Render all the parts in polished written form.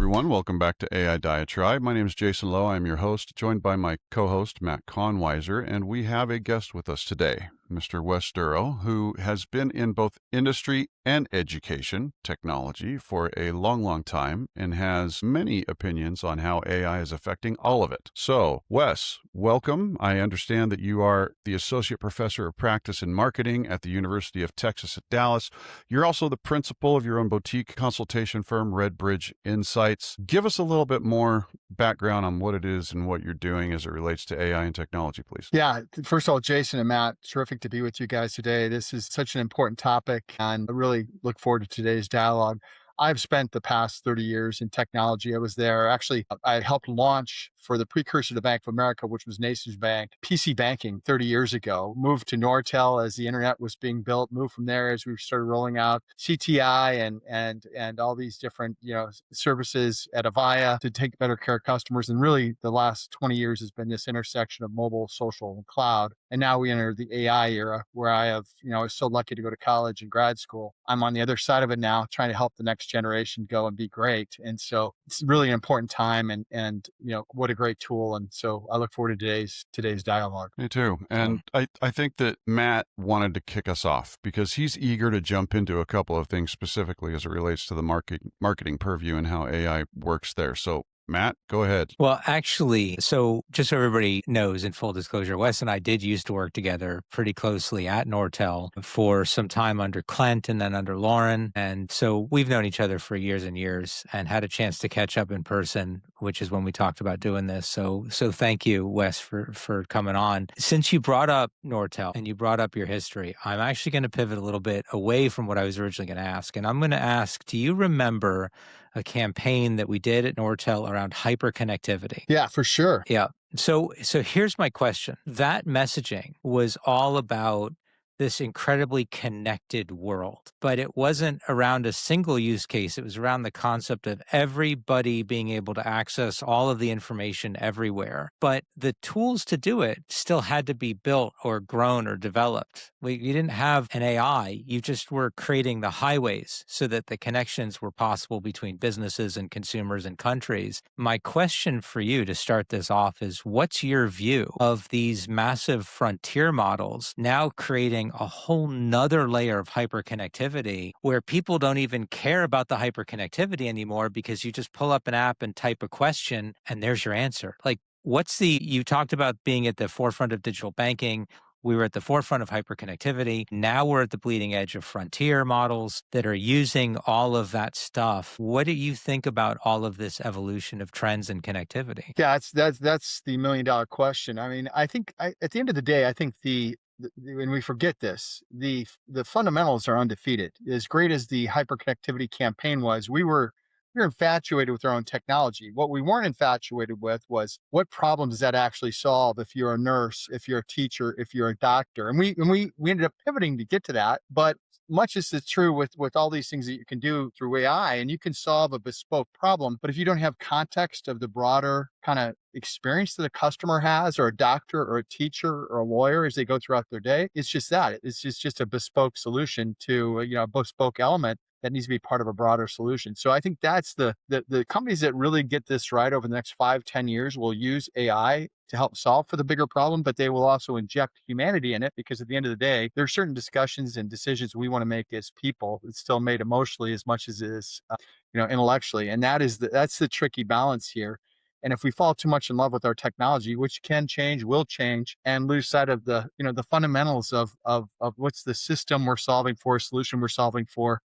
everyone. Welcome back to AI Diatribe. My name is Jason Lowe. I'm your host, joined by my co-host, Matt Conweiser, and we have a guest with us today, Mr. Wes Durow, who has been in both industry and education technology for a long, long time and has many opinions on how AI is affecting all of it. So, Wes, welcome. I understand that you are the Associate Professor of Practice in Marketing at the University of Texas at Dallas. You're also the principal of your own boutique consultation firm, Redbridge Insights. Give us a little bit more background on what it is and what you're doing as it relates to AI and technology, please. Yeah, first of all, Jason and Matt, terrific to be with you guys today. This is such an important topic, and I really look forward to today's dialogue. I've spent the past 30 years in technology. I was there. Actually, I helped launch for the precursor to Bank of America, which was Nations Bank, PC banking 30 years ago. Moved to Nortel as the internet was being built. Moved from there as we started rolling out CTI and all these different services at Avaya to take better care of customers. And really, the last 20 years has been this intersection of mobile, social, and cloud. And now we enter the AI era, where I was so lucky to go to college and grad school. I'm on the other side of it now, trying to help the next generation go and be great. And so it's really an important time, and what a great tool. And so I look forward to today's dialogue. Me too. And I think that Matt wanted to kick us off because he's eager to jump into a couple of things specifically as it relates to the marketing purview and how AI works there. So Matt, go ahead. Well, actually, so just so everybody knows, in full disclosure, Wes and I did used to work together pretty closely at Nortel for some time under Clint and then under Lauren. And so we've known each other for years and years and had a chance to catch up in person, which is when we talked about doing this. So thank you, Wes, for coming on. Since you brought up Nortel and you brought up your history, I'm actually going to pivot a little bit away from what I was originally going to ask. And I'm going to ask, do you remember a campaign that we did at Nortel around hyperconnectivity? Yeah, for sure. Yeah. So here's my question. That messaging was all about this incredibly connected world, but it wasn't around a single use case. It was around the concept of everybody being able to access all of the information everywhere. But the tools to do it still had to be built or grown or developed. You didn't have an AI. You just were creating the highways so that the connections were possible between businesses and consumers and countries. My question for you to start this off is, what's your view of these massive frontier models now creating a whole nother layer of hyperconnectivity where people don't even care about the hyperconnectivity anymore because you just pull up an app and type a question and there's your answer? Like, you talked about being at the forefront of digital banking. We were at the forefront of hyperconnectivity. Now we're at the bleeding edge of frontier models that are using all of that stuff. What do you think about all of this evolution of trends and connectivity? Yeah, that's the $1,000,000 question. I mean, I think at the end of the day, I think when we forget this, the fundamentals are undefeated. As great as the hyperconnectivity campaign was, we were infatuated with our own technology. What we weren't infatuated with was what problem does that actually solve if you're a nurse, if you're a teacher, if you're a doctor. And we ended up pivoting to get to that. But much as it's true with all these things that you can do through AI, and you can solve a bespoke problem, but if you don't have context of the broader kind of experience that a customer has, or a doctor or a teacher or a lawyer as they go throughout their day, it's just that. It's just a bespoke solution to a bespoke element that needs to be part of a broader solution. So I think that's the companies that really get this right over the next 5-10 years will use AI to help solve for the bigger problem, but they will also inject humanity in it, because at the end of the day, there are certain discussions and decisions we want to make as people. It's still made emotionally as much as it is, intellectually. And that's the tricky balance here. And if we fall too much in love with our technology, which can change, will change, and lose sight of the fundamentals of what's the system we're solving for, solution we're solving for,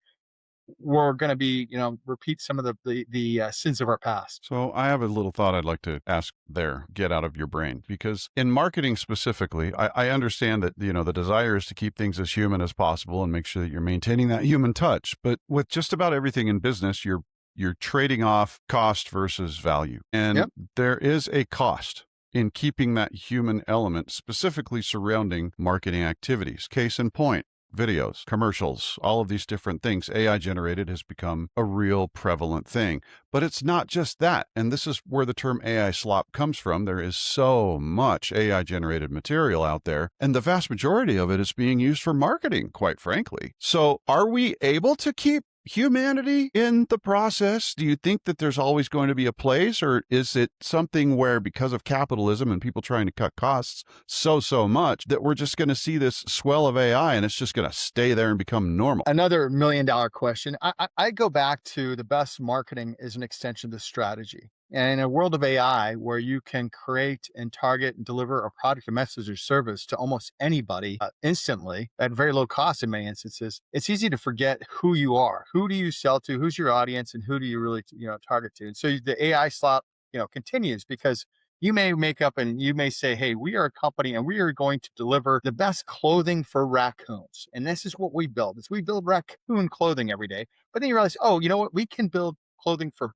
we're going to be, repeat some of the sins of our past. So I have a little thought I'd like to ask there, get out of your brain, because in marketing specifically, I understand that, the desire is to keep things as human as possible and make sure that you're maintaining that human touch. But with just about everything in business, you're trading off cost versus value. And there is a cost in keeping that human element specifically surrounding marketing activities. Case in point, videos, commercials, all of these different things, AI generated, has become a real prevalent thing. But it's not just that. And this is where the term AI slop comes from. There is so much AI generated material out there, and the vast majority of it is being used for marketing, quite frankly. So are we able to keep humanity in the process? Do you think that there's always going to be a place, or is it something where, because of capitalism and people trying to cut costs so much, that we're just going to see this swell of AI and it's just going to stay there and become normal? Another $1 million question. I go back to the best marketing is an extension of the strategy. And in a world of AI where you can create and target and deliver a product, a message, or service to almost anybody instantly at very low cost in many instances, it's easy to forget who you are. Who do you sell to? Who's your audience? And who do you really, target to? And so the AI slot, continues because you may make up and you may say, hey, we are a company and we are going to deliver the best clothing for raccoons. And this is what we build is we build raccoon clothing every day. But then you realize, oh, you know what? We can build clothing for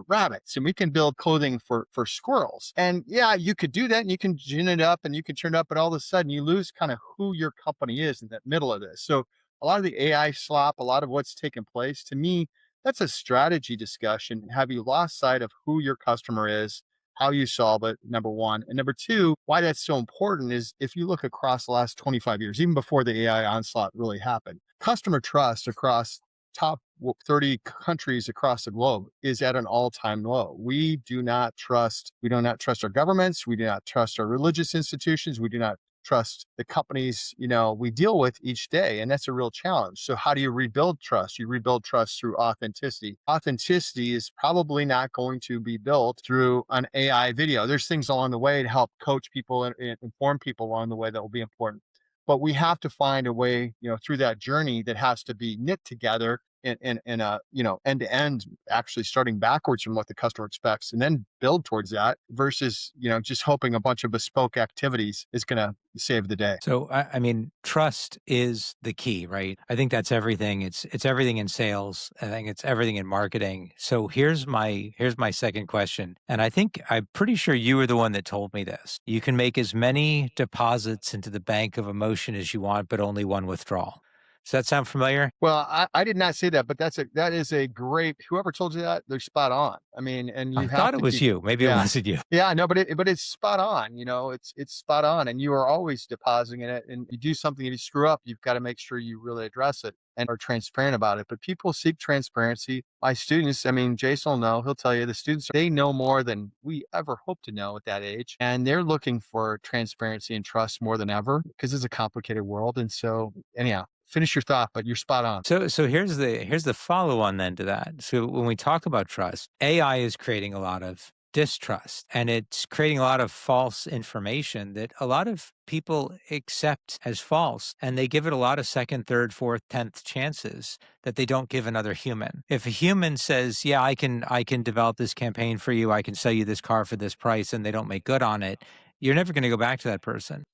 rabbits and we can build clothing for squirrels. And yeah, you could do that and you can gin it up and you can turn it up, but all of a sudden you lose kind of who your company is in that middle of this. So a lot of the AI slop, a lot of what's taken place to me, that's a strategy discussion. Have you lost sight of who your customer is, how you solve it, number one. And number two, why that's so important is if you look across the last 25 years, even before the AI onslaught really happened, customer trust across top 30 countries across the globe is at an all-time low. We do not trust our governments, we do not trust our religious institutions, we do not trust the companies we deal with each day, and that's a real challenge. So how do you rebuild trust? You rebuild trust through authenticity. Authenticity is probably not going to be built through an AI video. There's things along the way to help coach people and inform people along the way that will be important, but we have to find a way through that journey that has to be knit together in a end to end, actually starting backwards from what the customer expects and then build towards that versus just hoping a bunch of bespoke activities is going to save the day. So, I mean, trust is the key, right? I think that's everything. It's everything in sales. I think it's everything in marketing. So here's my second question. And I'm pretty sure you were the one that told me this. You can make as many deposits into the bank of emotion as you want, but only one withdrawal. Does that sound familiar? Well, I did not say that, but that is a great, whoever told you that, they're spot on. I mean, and I you have thought it to was keep, you. Maybe it yeah. wasn't you. Yeah, no, but it's spot on. It's spot on, and you are always depositing in it. And you do something, and you screw up, you've got to make sure you really address it and are transparent about it. But people seek transparency. My students, I mean, Jason will know. He'll tell you the students they know more than we ever hope to know at that age, and they're looking for transparency and trust more than ever because it's a complicated world. And so, anyhow, finish your thought, but you're spot on. So here's the follow on then to that. So when we talk about trust, AI is creating a lot of distrust and it's creating a lot of false information that a lot of people accept as false and they give it a lot of second, third, fourth, 10th chances that they don't give another human. If a human says, "Yeah, I can develop this campaign for you. I can sell you this car for this price," and they don't make good on it, you're never going to go back to that person.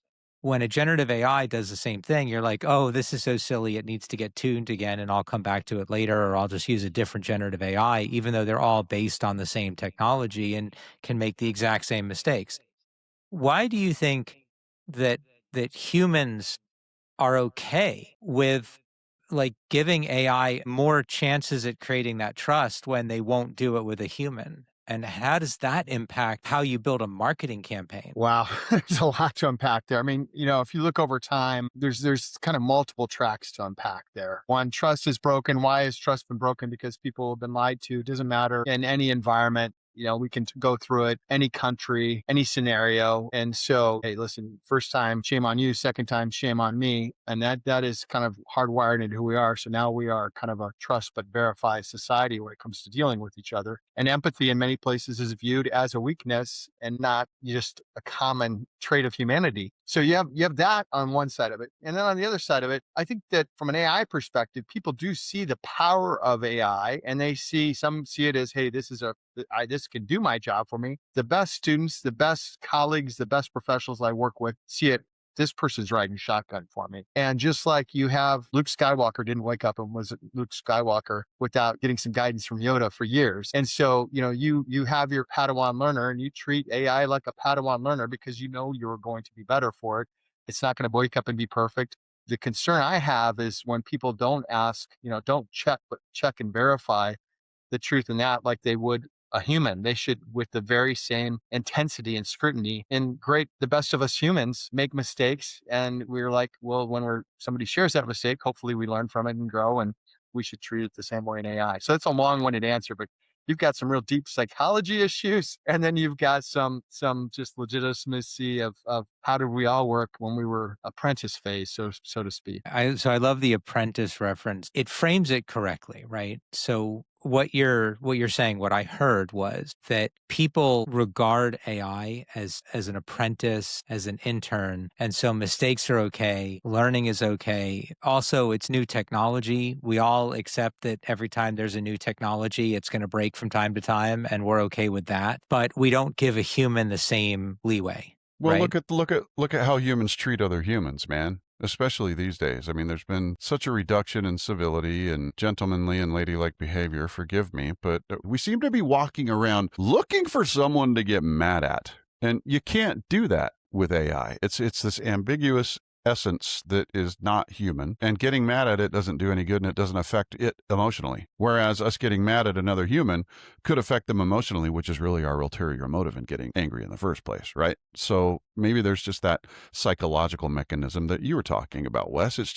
When a generative AI does the same thing, you're like, oh, this is so silly. It needs to get tuned again, and I'll come back to it later, or I'll just use a different generative AI, even though they're all based on the same technology and can make the exact same mistakes. Why do you think that humans are okay with like giving AI more chances at creating that trust when they won't do it with a human? And how does that impact how you build a marketing campaign? Wow, there's a lot to unpack there. I mean, if you look over time, there's kind of multiple tracks to unpack there. One, trust is broken. Why has trust been broken? Because people have been lied to. It doesn't matter in any environment. We can go through it, any country, any scenario. And so, hey, listen, first time, shame on you. Second time, shame on me. And that is kind of hardwired into who we are. So now we are kind of a trust but verify society when it comes to dealing with each other. And empathy in many places is viewed as a weakness and not just a common trait of humanity. So you have that on one side of it. And then on the other side of it, I think that from an AI perspective, people do see the power of AI and some see it as, hey, this can do my job for me. The best students, the best colleagues, the best professionals I work with see it. This person's riding shotgun for me. And just like you have Luke Skywalker didn't wake up and was Luke Skywalker without getting some guidance from Yoda for years. And so, you have your Padawan learner and you treat AI like a Padawan learner because you're going to be better for it. It's not going to wake up and be perfect. The concern I have is when people don't ask, don't check, but check and verify the truth in that like they would a human. They should, with the very same intensity and scrutiny. And the best of us humans make mistakes. And we're like, well, when somebody shares that mistake, hopefully we learn from it and grow. And we should treat it the same way in AI. So that's a long-winded answer, but you've got some real deep psychology issues, and then you've got some just legitimacy of how did we all work when we were apprentice phase, so to speak. So I love the apprentice reference. It frames it correctly, right? So what you're saying, what I heard was that people regard AI as an apprentice, as an intern, and so mistakes are okay, learning is okay. Also, it's new technology. We all accept that every time there's a new technology, it's going to break from time to time, and we're okay with that. But we don't give a human the same leeway. Well, Right. look at how humans treat other humans, man. Especially these days. I mean, there's been such a reduction in civility and gentlemanly and ladylike behavior, forgive me, but we seem to be walking around looking for someone to get mad at. And you can't do that with AI. It's this ambiguous essence that is not human, and getting mad at it doesn't do any good, and it doesn't affect it emotionally. Whereas us getting mad at another human could affect them emotionally, which is really our ulterior motive in getting angry in the first place, right? So maybe there's just that psychological mechanism that you were talking about, Wes. It's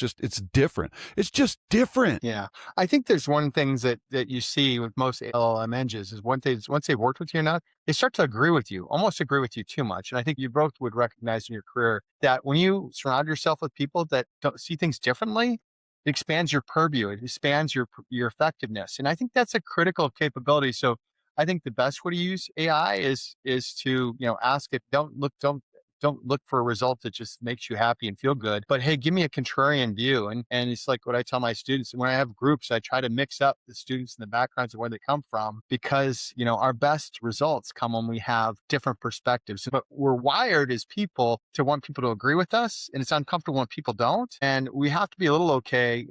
different. It's just different. Yeah. I think there's one things that you see with most LLM engines is once they've worked with you enough, they start to agree with you, almost agree with you too much. And I think you both would recognize in your career that when you surround yourself with people that don't see things differently, it expands your purview, it expands your effectiveness. And I think that's a critical capability. So I think the best way to use AI is to, ask it, don't look for a result that just makes you happy and feel good. But hey, give me a contrarian view. And it's like what I tell my students when I have groups, I try to mix up the students and the backgrounds of where they come from because, our best results come when we have different perspectives. But we're wired as people to want people to agree with us. And it's uncomfortable when people don't. And we have to be a little okay.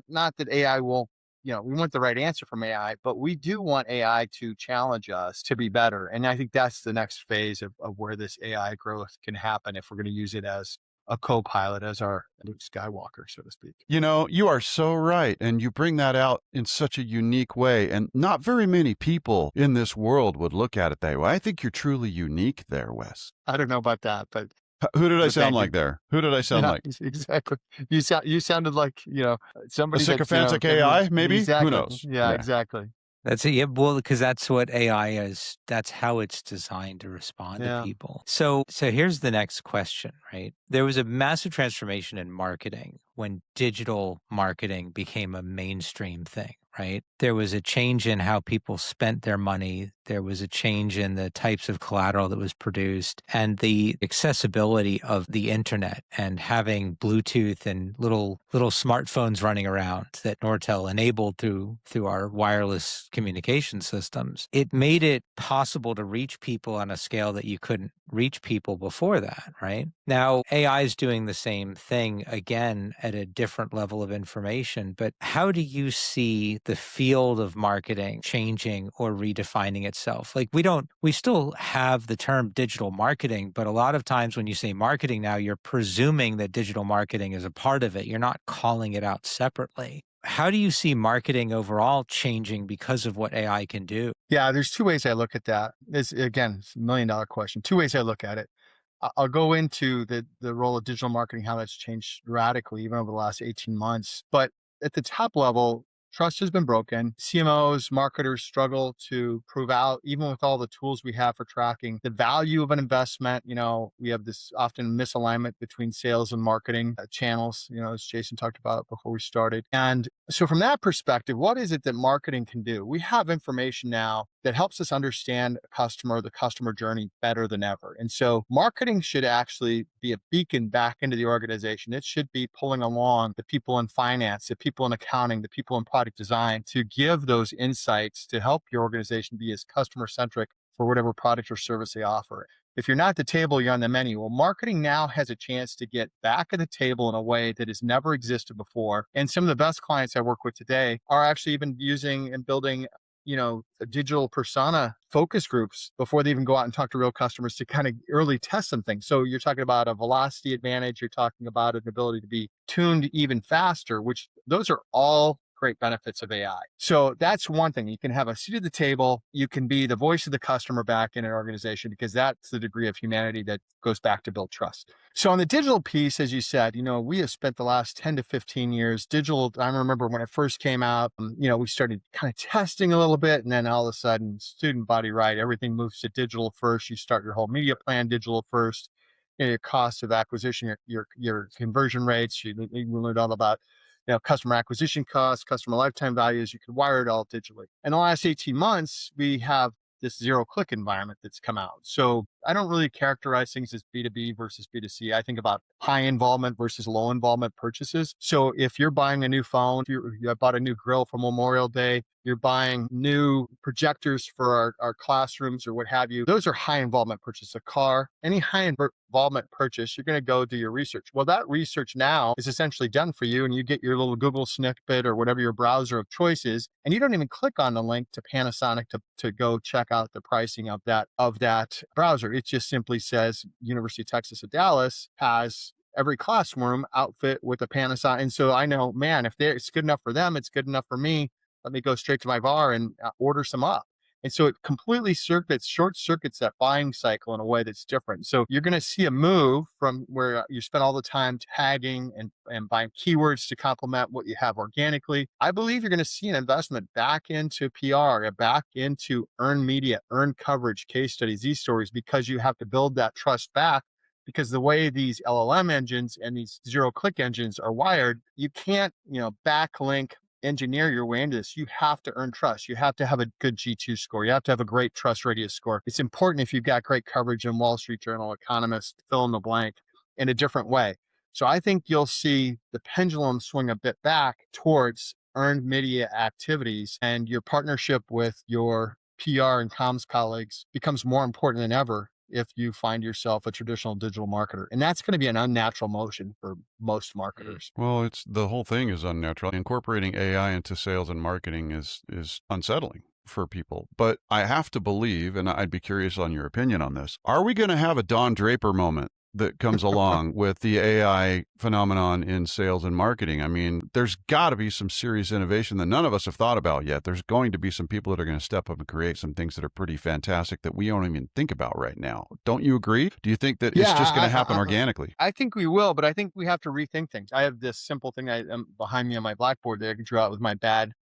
Not that AI will we want the right answer from AI, but we do want AI to challenge us to be better. And I think that's the next phase of where this AI growth can happen if we're going to use it as a co-pilot, as our Luke Skywalker, so to speak. You are so right. And you bring that out in such a unique way. And not very many people in this world would look at it that way. I think you're truly unique there, Wes. I don't know about that, but Who did I but sound thank you. like there? Who did I sound Yeah, like? exactly. You sounded like, A somebody that, sycophantic AI, maybe? Who exactly. knows? Yeah, Yeah. exactly. That's it. Yeah, well, because that's what AI is. That's how it's designed to respond to Yeah. people. So here's the next question, right? There was a massive transformation in marketing when digital marketing became a mainstream thing, right? There was a change in how people spent their money. There was a change in the types of collateral that was produced and the accessibility of the internet and having Bluetooth and little smartphones running around that Nortel enabled through our wireless communication systems. It made it possible to reach people on a scale that you couldn't reach people before that, right? Now, AI is doing the same thing again at a different level of information, but how do you see the field of marketing changing or redefining itself? Like we still have the term digital marketing, but a lot of times when you say marketing now, you're presuming that digital marketing is a part of it. You're not calling it out separately. How do you see marketing overall changing because of what AI can do? Yeah, there's two ways I look at that. It's again, it's $1 million question. Two ways I look at it. I'll go into the role of digital marketing, how that's changed radically even over the last 18 months. But at the top level, trust has been broken. CMOs, marketers struggle to prove out, even with all the tools we have for tracking the value of an investment. We have this often misalignment between sales and marketing channels, as Jason talked about before we started. And so from that perspective, what is it that marketing can do? We have information now that helps us understand the customer journey better than ever. And so marketing should actually be a beacon back into the organization. It should be pulling along the people in finance, the people in accounting, the people in product design to give those insights to help your organization be as customer centric for whatever product or service they offer. If you're not at the table, you're on the menu. Well, marketing now has a chance to get back at the table in a way that has never existed before. And some of the best clients I work with today are actually even using and building digital persona focus groups before they even go out and talk to real customers to kind of early test some things. So you're talking about a velocity advantage. You're talking about an ability to be tuned even faster, which those are all great benefits of AI. So that's one thing. You can have a seat at the table. You can be the voice of the customer back in an organization, because that's the degree of humanity that goes back to build trust. So on the digital piece, as you said, we have spent the last 10 to 15 years digital. I remember when it first came out, we started kind of testing a little bit, and then all of a sudden, student body right, everything moves to digital first. You start your whole media plan digital first. Your cost of acquisition, your conversion rates. You learned all about customer acquisition costs, customer lifetime values. You can wire it all digitally. In the last 18 months, we have this zero-click environment that's come out. So I don't really characterize things as B2B versus B2C. I think about high involvement versus low involvement purchases. So if you're buying a new phone, if you bought a new grill for Memorial Day, you're buying new projectors for our classrooms or what have you, those are high involvement purchases. A car, any high involvement purchase, you're going to go do your research. Well, that research now is essentially done for you, and you get your little Google snippet or whatever your browser of choice is, and you don't even click on the link to Panasonic to go check out the pricing of that browser. It just simply says University of Texas at Dallas has every classroom outfit with a Panasonic. And so I know, man, if it's good enough for them, it's good enough for me. Let me go straight to my bar and order some up. And so it completely short circuits that buying cycle in a way that's different. So you're going to see a move from where you spend all the time tagging and buying keywords to complement what you have organically. I believe you're going to see an investment back into PR, back into earned media, earned coverage, case studies, these stories, because you have to build that trust back. Because the way these LLM engines and these zero-click engines are wired, you can't, backlink engineer your way into this. You have to earn trust. You have to have a good G2 score. You have to have a great trust radius score. It's important if you've got great coverage in Wall Street Journal, Economist, fill in the blank in a different way. So I think you'll see the pendulum swing a bit back towards earned media activities, and your partnership with your PR and comms colleagues becomes more important than ever if you find yourself a traditional digital marketer. And that's going to be an unnatural motion for most marketers. Well, the whole thing is unnatural. Incorporating AI into sales and marketing is unsettling for people. But I have to believe, and I'd be curious on your opinion on this, are we going to have a Don Draper moment that comes along with the AI phenomenon in sales and marketing? I mean, there's got to be some serious innovation that none of us have thought about yet. There's going to be some people that are going to step up and create some things that are pretty fantastic that we don't even think about right now. Don't you agree? Do you think that it's just going to happen organically? I think we will, but I think we have to rethink things. I have this simple thing behind me on my blackboard that I can draw out with my bad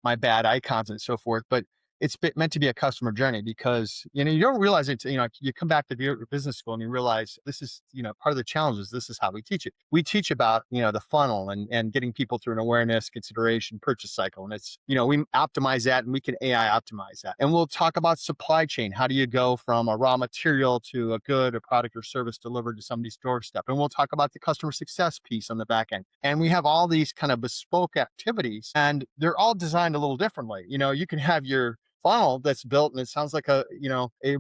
icons and so forth, but it's meant to be a customer journey, because you don't realize it. You come back to business school and you realize this is part of the challenges. This is how we teach it. We teach about the funnel and getting people through an awareness, consideration, purchase cycle, and it's we optimize that, and we can AI optimize that. And we'll talk about supply chain. How do you go from a raw material to a good, a product or service delivered to somebody's doorstep? And we'll talk about the customer success piece on the back end. And we have all these kind of bespoke activities, and they're all designed a little differently. You can have your funnel that's built and it sounds like a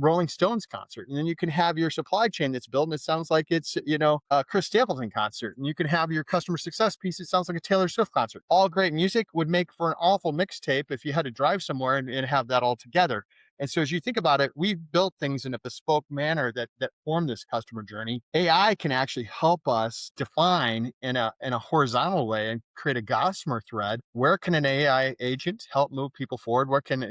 Rolling Stones concert, and then you can have your supply chain that's built and it sounds like it's a Chris Stapleton concert, and you can have your customer success piece, it sounds like a Taylor Swift concert. All great music would make for an awful mixtape if you had to drive somewhere and have that all together. And so as you think about it, we've built things in a bespoke manner that form this customer journey. AI can actually help us define in a horizontal way and create a gossamer thread. Where can an AI agent help move people forward? Where can,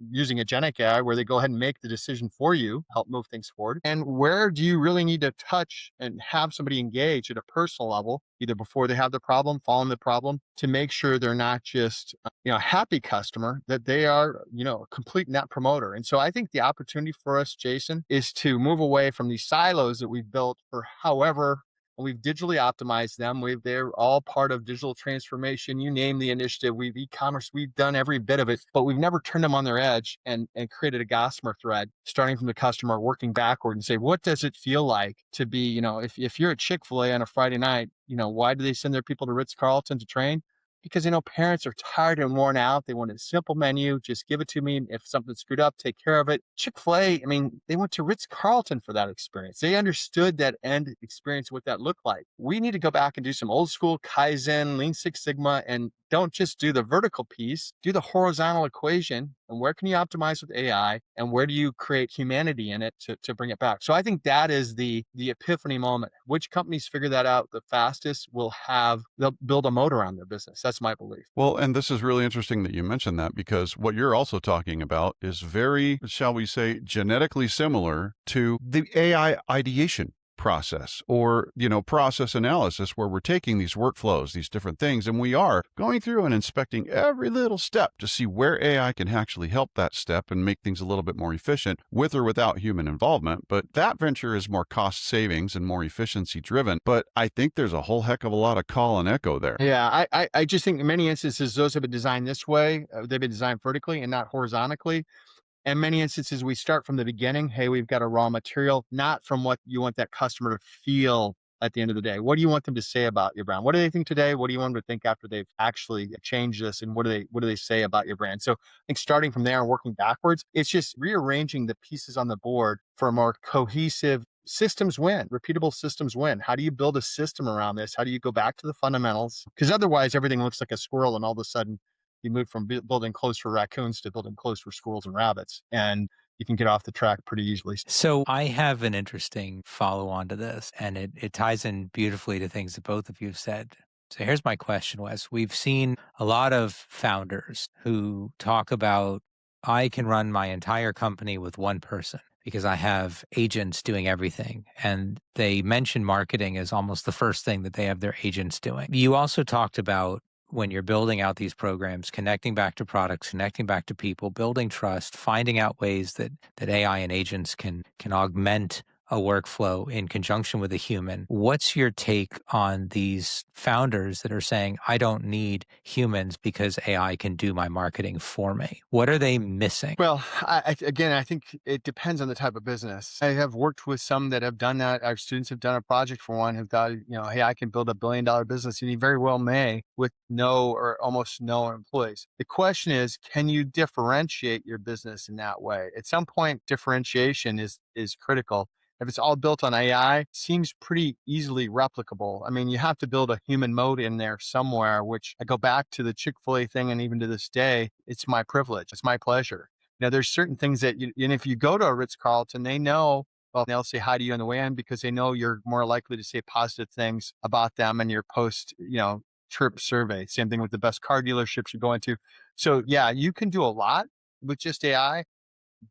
using agentic AI, where they go ahead and make the decision for you, help move things forward? And where do you really need to touch and have somebody engage at a personal level, either before they have the problem, following the problem, to make sure they're not just a happy customer, that they are a complete net promoter. And so I think the opportunity for us, Jason, is to move away from these silos that we've built for however. We've digitally optimized them. They're all part of digital transformation. You name the initiative. We've e-commerce. We've done every bit of it, but we've never turned them on their edge and created a gossamer thread, starting from the customer, working backward, and say, what does it feel like to be, if you're at Chick-fil-A on a Friday night, why do they send their people to Ritz-Carlton to train? Because, parents are tired and worn out. They want a simple menu. Just give it to me. If something's screwed up, take care of it. Chick-fil-A, they went to Ritz-Carlton for that experience. They understood that end experience, what that looked like. We need to go back and do some old school Kaizen, Lean Six Sigma, and don't just do the vertical piece, do the horizontal equation and where can you optimize with AI, and where do you create humanity in it to bring it back? So I think that is the epiphany moment. Which companies figure that out the fastest they'll build a moat around their business. That's my belief. Well, and this is really interesting that you mentioned that, because what you're also talking about is very, shall we say, genetically similar to the AI ideation process, or, process analysis, where we're taking these workflows, these different things, and we are going through and inspecting every little step to see where AI can actually help that step and make things a little bit more efficient with or without human involvement. But that venture is more cost savings and more efficiency driven. But I think there's a whole heck of a lot of call and echo there. Yeah, I just think in many instances, those have been designed this way. They've been designed vertically and not horizontally. In many instances, we start from the beginning. Hey, we've got a raw material, not from what you want that customer to feel at the end of the day. What do you want them to say about your brand? What do they think today? What do you want them to think after they've actually changed this? And what do they say about your brand? So I think starting from there and working backwards, it's just rearranging the pieces on the board for a more cohesive systems win. Repeatable systems win. How do you build a system around this? How do you go back to the fundamentals? Because otherwise, everything looks like a squirrel, and all of a sudden, you move from building clothes for raccoons to building clothes for squirrels and rabbits, and you can get off the track pretty easily. So I have an interesting follow on to this, and it ties in beautifully to things that both of you have said. So here's my question, Wes. We've seen a lot of founders who talk about, I can run my entire company with one person because I have agents doing everything. And they mention marketing as almost the first thing that they have their agents doing. You also talked about, when you're building out these programs, connecting back to products, connecting back to people, building trust, finding out ways that AI and agents can augment a workflow in conjunction with a human. What's your take on these founders that are saying, I don't need humans because AI can do my marketing for me? What are they missing? Well, again, I think it depends on the type of business. I have worked with some that have done that. Our students have done a project for one, have thought, hey, I can build $1 billion business, and he very well may, with no or almost no employees. The question is, can you differentiate your business in that way? At some point, differentiation is critical. If it's all built on AI, it seems pretty easily replicable. I mean, you have to build a human mode in there somewhere, which I go back to the Chick-fil-A thing. And even to this day, it's my privilege. It's my pleasure. Now, there's certain things that, and if you go to a Ritz-Carlton, they know, well, they'll say hi to you on the way in because they know you're more likely to say positive things about them in your post, trip survey. Same thing with the best car dealerships you go into. So yeah, you can do a lot with just AI.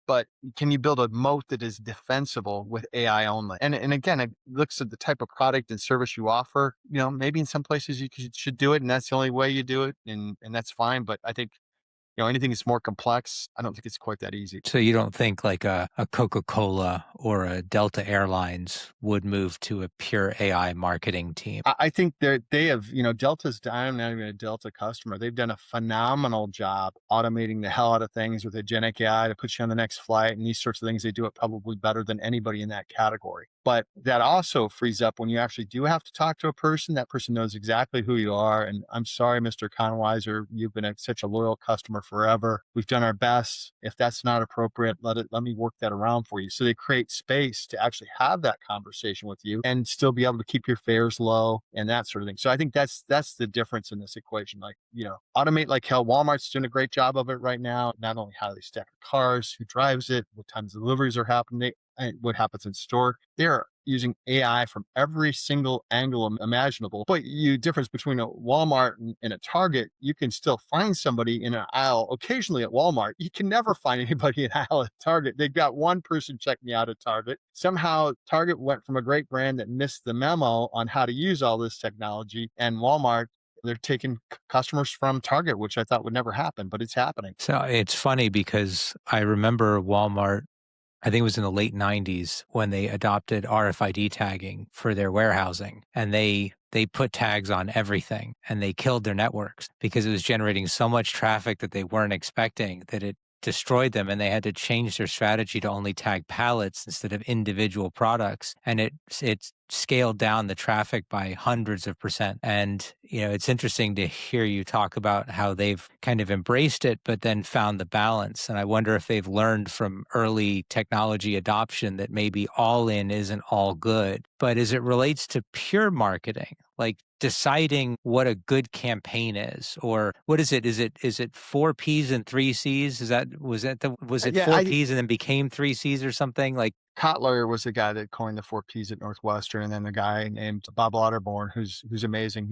But can you build a moat that is defensible with AI only? And again, it looks at the type of product and service you offer. Maybe in some places you should do it, and that's the only way you do it, and that's fine. But I think anything that's more complex, I don't think it's quite that easy. So you don't think like a Coca-Cola or a Delta Airlines would move to a pure AI marketing team? I think they have, Delta's, I'm not even a Delta customer. They've done a phenomenal job automating the hell out of things with agentic AI to put you on the next flight and these sorts of things. They do it probably better than anybody in that category. But that also frees up when you actually do have to talk to a person. That person knows exactly who you are. And I'm sorry, Mr. Conweiser, you've been such a loyal customer forever. We've done our best. If that's not appropriate, let me work that around for you. So they create space to actually have that conversation with you and still be able to keep your fares low and that sort of thing. So I think that's the difference in this equation. Like, automate like hell. Walmart's doing a great job of it right now. Not only how they stack the cars, who drives it, what times deliveries are happening, what happens in store. They're using AI from every single angle imaginable. But difference between a Walmart and a Target, you can still find somebody in an aisle occasionally at Walmart. You can never find anybody in an aisle at Target. They've got one person checking me out at Target. Somehow Target went from a great brand that missed the memo on how to use all this technology, and Walmart, they're taking customers from Target, which I thought would never happen, but it's happening. So it's funny because I remember Walmart, I think it was in the late 90s when they adopted RFID tagging for their warehousing, and they put tags on everything, and they killed their networks because it was generating so much traffic that they weren't expecting that it destroyed them, and they had to change their strategy to only tag pallets instead of individual products. And it scaled down the traffic by hundreds of %. And, it's interesting to hear you talk about how they've kind of embraced it, but then found the balance. And I wonder if they've learned from early technology adoption that maybe all in isn't all good. But as it relates to pure marketing, like deciding what a good campaign is, or what is it? Is it 4 P's and 3 C's? Was it Yeah, four P's and then became 3 C's or something? Like, Kotler was the guy that coined the 4 Ps at Northwestern, and then the guy named Bob Lauterborn, who's amazing.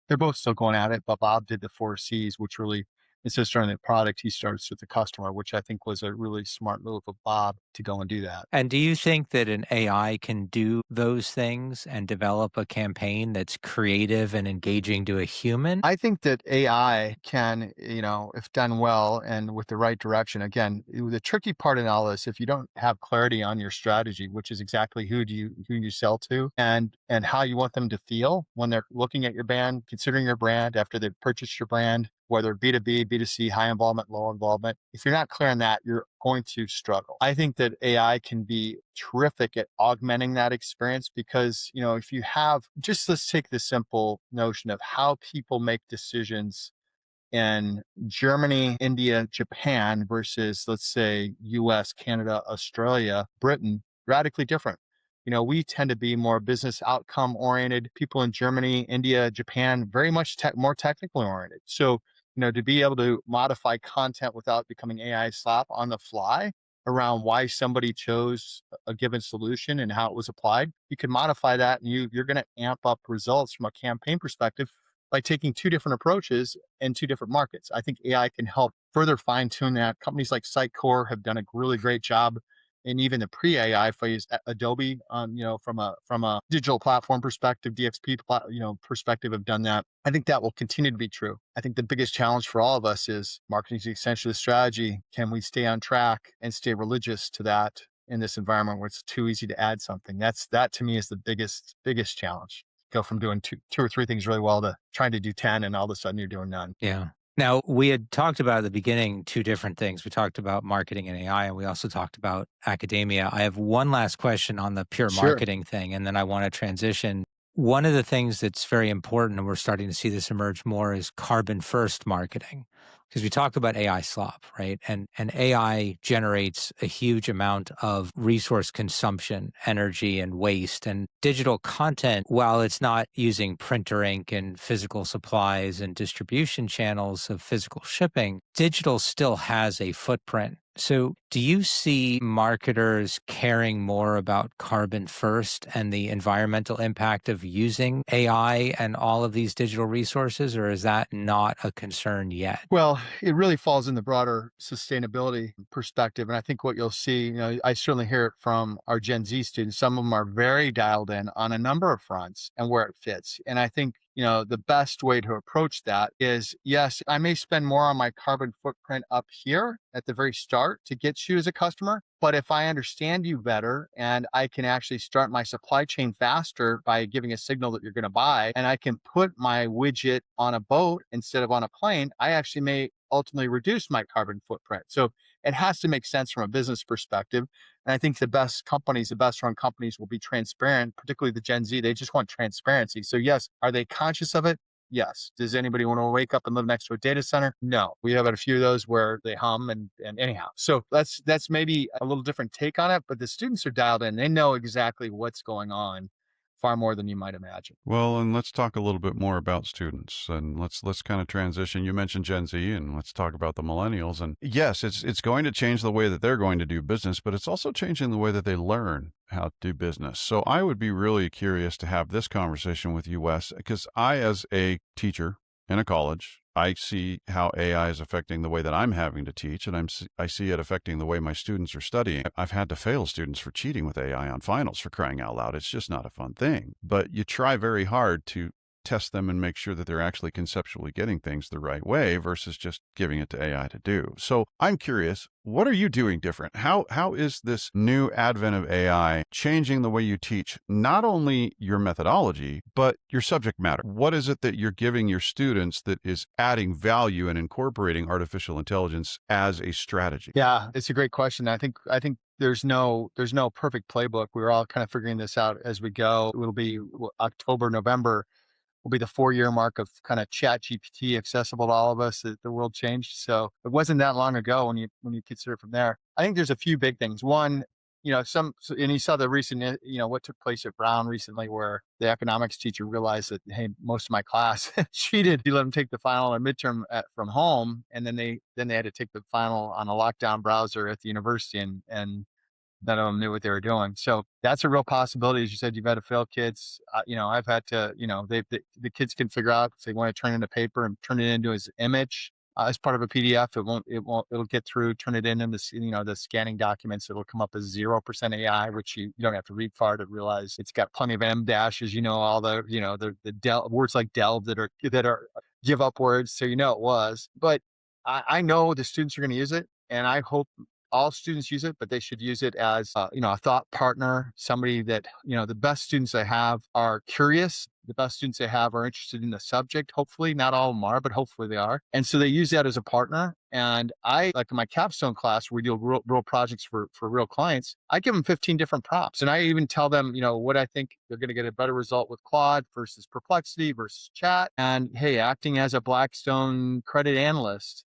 They're both still going at it, but Bob did the 4 Cs, which really, instead of starting the product, he starts with the customer, which I think was a really smart move of Bob to go and do that. and do you think that an AI can do those things and develop a campaign that's creative and engaging to a human? I think that AI can, if done well and with the right direction, again, the tricky part in all this, if you don't have clarity on your strategy, which is exactly who you sell to and how you want them to feel when they're looking at your brand, considering your brand after they've purchased your brand, whether B2B, B2C, high involvement, low involvement. If you're not clear on that, you're going to struggle. I think that AI can be terrific at augmenting that experience because, if you have just let's take the simple notion of how people make decisions in Germany, India, Japan versus, let's say, US, Canada, Australia, Britain, radically different. We tend to be more business outcome oriented. People in Germany, India, Japan, very much more technically oriented. So, to be able to modify content without becoming AI slop on the fly around why somebody chose a given solution and how it was applied, you can modify that and you're going to amp up results from a campaign perspective by taking two different approaches in two different markets. I think AI can help further fine tune that. Companies like Sitecore have done a really great job, and even the pre-AI phase, Adobe, from a digital platform perspective, DXP, perspective, have done that. I think that will continue to be true. I think the biggest challenge for all of us is marketing is essentially the strategy. Can we stay on track and stay religious to that in this environment where it's too easy to add something? That to me is the biggest challenge. Go from doing two or three things really well to trying to do 10, and all of a sudden you're doing none. Yeah. Now, we had talked about at the beginning two different things. We talked about marketing and AI, and we also talked about academia. I have one last question on the pure Sure. marketing thing, and then I want to transition. One of the things that's very important, and we're starting to see this emerge more, is carbon first marketing. Because we talk about AI slop, right? And AI generates a huge amount of resource consumption, energy, and waste. And digital content, while it's not using printer ink and physical supplies and distribution channels of physical shipping, digital still has a footprint. So, do you see marketers caring more about carbon first and the environmental impact of using AI and all of these digital resources, or is that not a concern yet? Well, it really falls in the broader sustainability perspective. And I think what you'll see, I certainly hear it from our Gen Z students. Some of them are very dialed in on a number of fronts and where it fits. And I think, the best way to approach that is, yes, I may spend more on my carbon footprint up here at the very start to get you as a customer. But if I understand you better and I can actually start my supply chain faster by giving a signal that you're going to buy, and I can put my widget on a boat instead of on a plane, I actually may ultimately reduce my carbon footprint. So it has to make sense from a business perspective. And I think the best run companies will be transparent, particularly the Gen Z. They just want transparency. So yes, are they conscious of it? Yes. Does anybody want to wake up and live next to a data center? No. We have had a few of those where they hum and anyhow. So that's maybe a little different take on it, but the students are dialed in. They know exactly what's going on far more than you might imagine. Well, and let's talk a little bit more about students, and let's kind of transition. You mentioned Gen Z, and let's talk about the millennials. And yes, it's going to change the way that they're going to do business, but it's also changing the way that they learn how to do business. So I would be really curious to have this conversation with you, Wes, because I, as a teacher in a college, I see how AI is affecting the way that I'm having to teach, and I see it affecting the way my students are studying. I've had to fail students for cheating with AI on finals, for crying out loud. It's just not a fun thing. But you try very hard to test them and make sure that they're actually conceptually getting things the right way versus just giving it to AI to do. So I'm curious, what are you doing different? How is this new advent of AI changing the way you teach, not only your methodology, but your subject matter? What is it that you're giving your students that is adding value and incorporating artificial intelligence as a strategy? Yeah, it's a great question. I think there's no perfect playbook. We're all kind of figuring this out as we go. It'll be October, November will be the 4-year mark of kind of chat GPT accessible to all of us. The world changed. So it wasn't that long ago when you consider from there. I think there's a few big things. One, and you saw the recent, what took place at Brown recently, where the economics teacher realized that, hey, most of my class cheated. He let them take the final and midterm from home, and then they had to take the final on a lockdown browser at the university, and none of them knew what they were doing. So that's a real possibility. As you said, you've had to fail kids. I've had to, the kids can figure out if they want to turn it into paper and turn it into his image as part of a PDF. It'll get through, turn it into the scanning documents. It'll come up as 0% AI, which you don't have to read far to realize it's got plenty of M dashes, all the words like delve that are give up words. So, it was, but I know the students are going to use it, and I hope all students use it, but they should use it as a thought partner, somebody that, the best students I have are curious. The best students I have are interested in the subject. Hopefully, not all of them are, but hopefully they are. And so they use that as a partner. And I, like in my capstone class, where we do real projects for real clients, I give them 15 different prompts. And I even tell them, what I think they're going to get a better result with Claude versus Perplexity versus Chat. And hey, acting as a Blackstone credit analyst,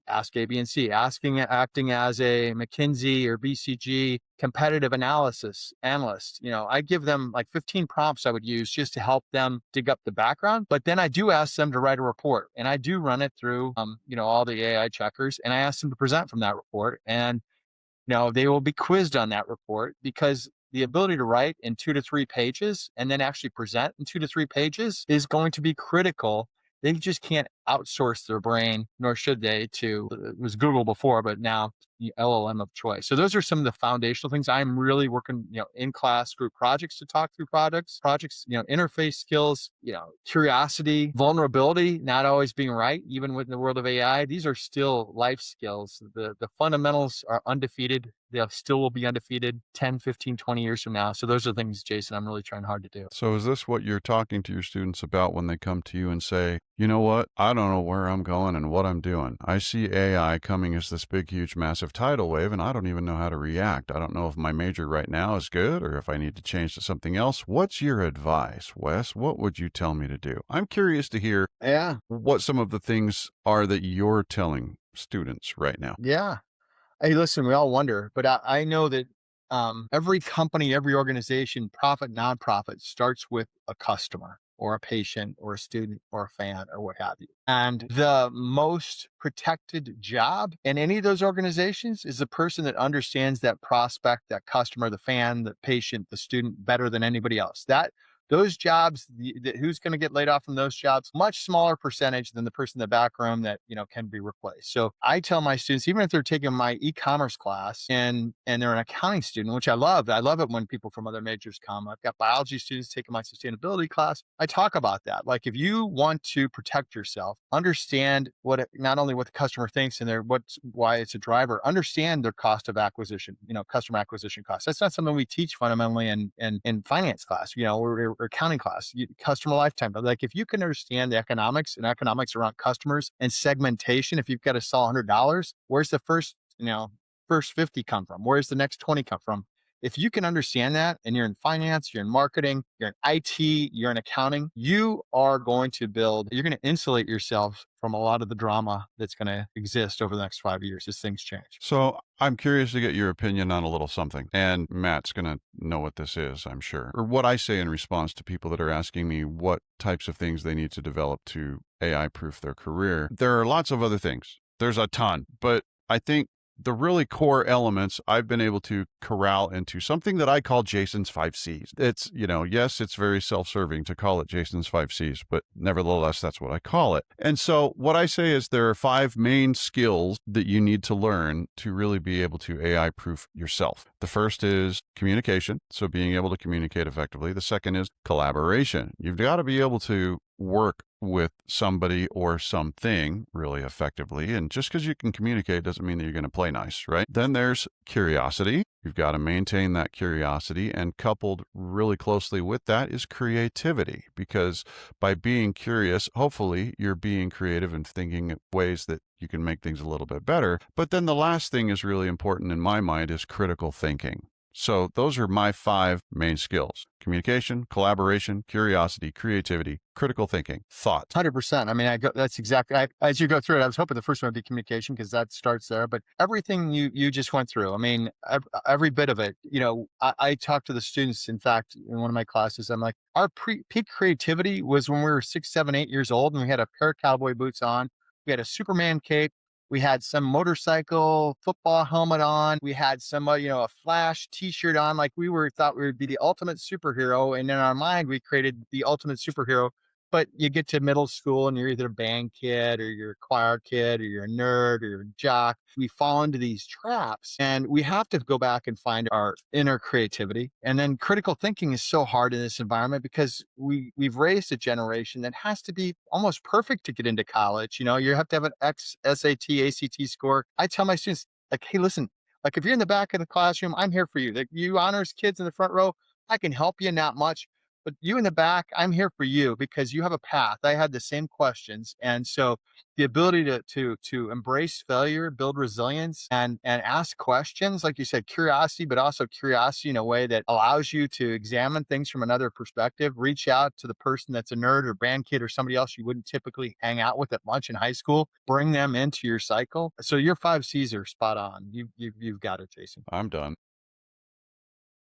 ask A, B, and C. Acting as a McKinsey or BCG competitive analysis analyst. I give them like 15 prompts I would use just to help them dig up the background. But then I do ask them to write a report, and I do run it through, all the AI checkers, and I ask them to present from that report. And they will be quizzed on that report, because the ability to write in 2 to 3 pages and then actually present in 2 to 3 pages is going to be critical. They just can't outsource their brain, nor should they, to, it was Google before, but now LLM of choice. So those are some of the foundational things. I'm really working, in class group projects to talk through projects, interface skills, curiosity, vulnerability, not always being right, even within the world of AI. These are still life skills. The fundamentals are undefeated. They still will be undefeated 10, 15, 20 years from now. So those are things, Jason, I'm really trying hard to do. So is this what you're talking to your students about when they come to you and say, you know what, I don't know where I'm going and what I'm doing. I see AI coming as this big, huge, massive tidal wave, and I don't even know how to react. I don't know if my major right now is good or if I need to change to something else. What's your advice, Wes? What would you tell me to do? I'm curious to hear what some of the things are that you're telling students right now. Yeah. Hey, listen, we all wonder, but I know that every company, every organization, profit, nonprofit, starts with a customer or a patient or a student or a fan or what have you. And the most protected job in any of those organizations is the person that understands that prospect, that customer, the fan, the patient, the student better than anybody else. Those jobs, who's going to get laid off from those jobs? Much smaller percentage than the person in the back room that, can be replaced. So I tell my students, even if they're taking my e-commerce class and they're an accounting student, which I love it when people from other majors come. I've got biology students taking my sustainability class. I talk about that. Like, if you want to protect yourself, understand not only what the customer thinks and why it's a driver, understand their cost of acquisition, customer acquisition costs. That's not something we teach fundamentally in finance class, or accounting class, customer lifetime. But like, if you can understand the economics around customers and segmentation, if you've got to sell $100, where's the first 50 come from? Where's the next 20 come from? If you can understand that, and you're in finance, you're in marketing, you're in IT, you're in accounting, you're going to insulate yourself from a lot of the drama that's going to exist over the next 5 years as things change. So I'm curious to get your opinion on a little something. And Matt's going to know what this is, I'm sure, or what I say in response to people that are asking me what types of things they need to develop to AI proof their career. There are lots of other things. There's a ton, but I think the really core elements I've been able to corral into something that I call Jason's 5 C's. It's, yes, it's very self-serving to call it Jason's 5 C's, but nevertheless, that's what I call it. And so what I say is there are 5 main skills that you need to learn to really be able to AI proof yourself. The first is communication. So being able to communicate effectively. The second is collaboration. You've got to be able to work with somebody or something really effectively. And just because you can communicate doesn't mean that you're going to play nice, right? Then there's curiosity. You've got to maintain that curiosity, and coupled really closely with that is creativity, because by being curious, hopefully you're being creative and thinking of ways that you can make things a little bit better. But then the last thing is really important in my mind is critical thinking. So those are my 5 main skills: communication, collaboration, curiosity, creativity, critical thinking, thought. 100%. I mean, that's exactly, as you go through it, I was hoping the first one would be communication because that starts there, but everything you just went through, I mean, every bit of it, I talk to the students. In fact, in one of my classes, I'm like, our peak creativity was when we were 6, 7, 8 years old and we had a pair of cowboy boots on. We had a Superman cape. We had some motorcycle football helmet on. We had some, a Flash T-shirt on. Like thought we would be the ultimate superhero. And in our mind, we created the ultimate superhero. But you get to middle school and you're either a band kid or you're a choir kid or you're a nerd or you're a jock. We fall into these traps and we have to go back and find our inner creativity. And then critical thinking is so hard in this environment because we've raised a generation that has to be almost perfect to get into college. You have to have an X SAT, ACT score. I tell my students, like, hey, listen, like if you're in the back of the classroom, I'm here for you. Like you honors kids in the front row, I can help you, not much. But you in the back, I'm here for you because you have a path. I had the same questions. And so the ability to embrace failure, build resilience, and ask questions, like you said, curiosity, but also curiosity in a way that allows you to examine things from another perspective, reach out to the person that's a nerd or band kid or somebody else you wouldn't typically hang out with at lunch in high school, bring them into your cycle. So your 5 C's are spot on. You've got it, Jason. I'm done.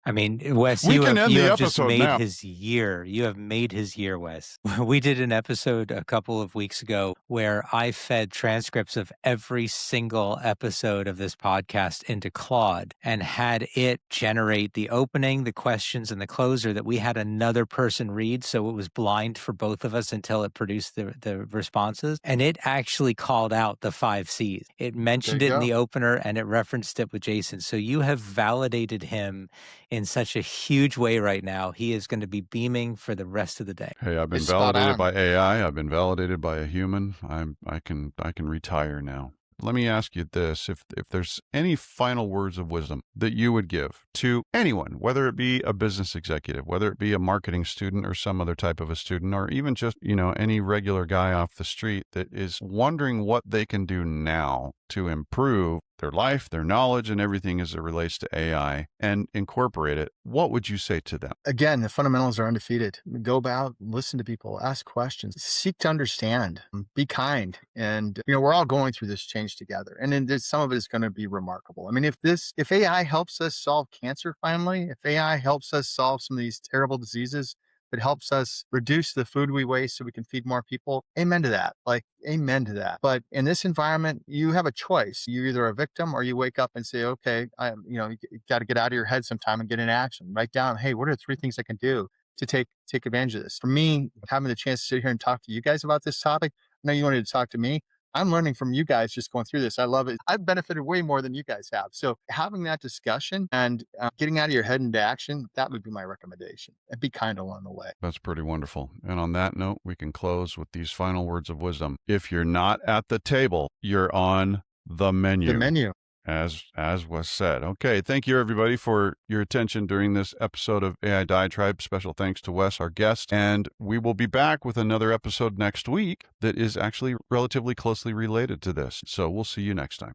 I mean, Wes, We can end you the have just episode made now. his year. You have made his year, Wes. We did an episode a couple of weeks ago where I fed transcripts of every single episode of this podcast into Claude and had it generate the opening, the questions, and the closer that we had another person read. So it was blind for both of us until it produced the responses. And it actually called out the 5 C's. It mentioned it in the opener and it referenced it with Jason. So you have validated him in such a huge way right now. He is going to be beaming for the rest of the day. Hey, I've been validated by AI. I've been validated by a human. I can retire now. Let me ask you this. If there's any final words of wisdom that you would give to anyone, whether it be a business executive, whether it be a marketing student or some other type of a student, or even just, any regular guy off the street that is wondering what they can do now to improve their life, their knowledge, and everything as it relates to AI and incorporate it, what would you say to them? Again, the fundamentals are undefeated. Go about, listen to people, ask questions, seek to understand, be kind. And, we're all going through this change together. And then some of it is going to be remarkable. I mean, if AI helps us solve cancer finally, if AI helps us solve some of these terrible diseases, it helps us reduce the food we waste so we can feed more people. Amen to that. Like, amen to that. But in this environment, you have a choice. You're either a victim or you wake up and say, okay, you got to get out of your head sometime and get in action. Write down, hey, what are 3 things I can do to take advantage of this? For me, having the chance to sit here and talk to you guys about this topic, I know you wanted to talk to me. I'm learning from you guys just going through this. I love it. I've benefited way more than you guys have. So having that discussion and getting out of your head into action, that would be my recommendation. And be kind along the way. That's pretty wonderful. And on that note, we can close with these final words of wisdom. If you're not at the table, you're on the menu. The menu. As was said. Okay, thank you everybody for your attention during this episode of AI Diatribe. Special thanks to Wes, our guest, and we will be back with another episode next week that is actually relatively closely related to this. So we'll see you next time.